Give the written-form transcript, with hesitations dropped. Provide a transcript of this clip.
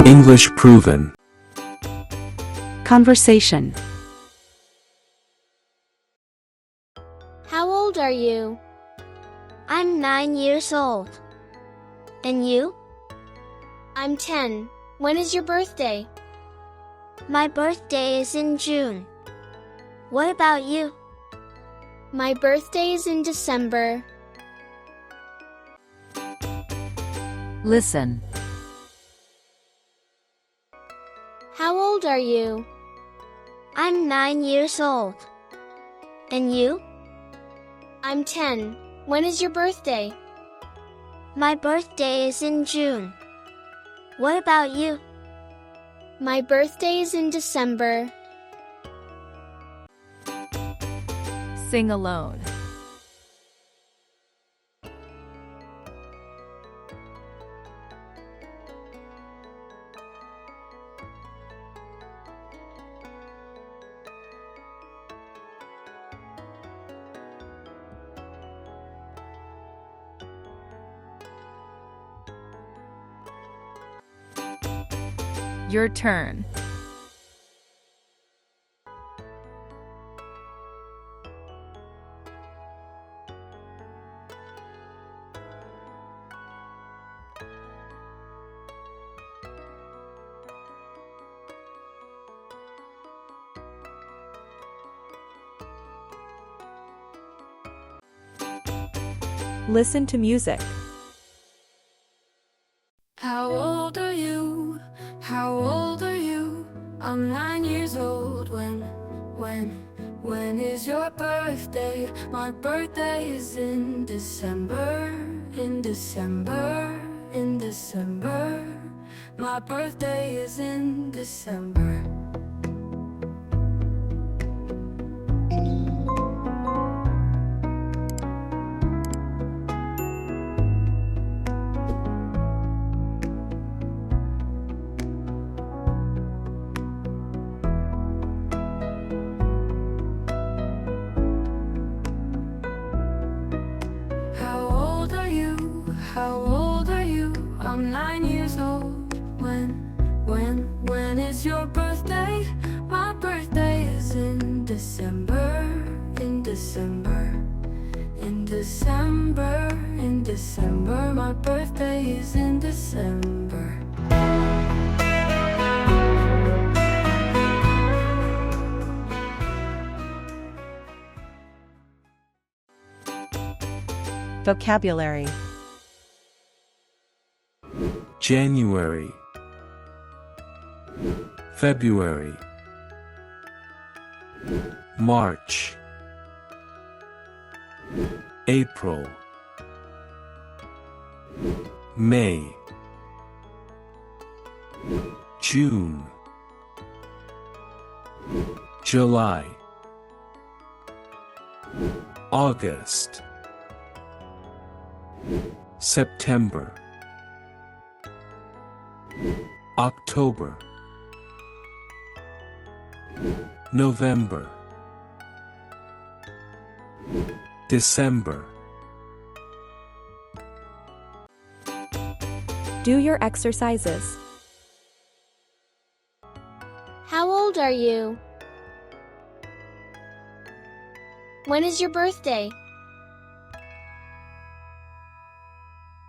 English proven. Conversation. How old are you? I'm 9 years old. And you? I'm 10. When is your birthday? My birthday is in June. What about you? My birthday is in December. Listen. How old are you? I'm 9 years old. And you? I'm 10. When is your birthday? My birthday is in June. What about you? My birthday is in December. Sing alone. Your turn. Listen to music. How old are you? How old are you? I'm 9 years old. When is your birthday? My birthday is in December. In December. In December. My birthday is in December. How old are you? How old are you? I'm 9 years old. When is your birthday? My birthday is in December. In December. In December. In December. My birthday is in December. Vocabulary. January, February, March, April, May, June, July, August, September, October, November, December. Do your exercises. How old are you? When is your birthday?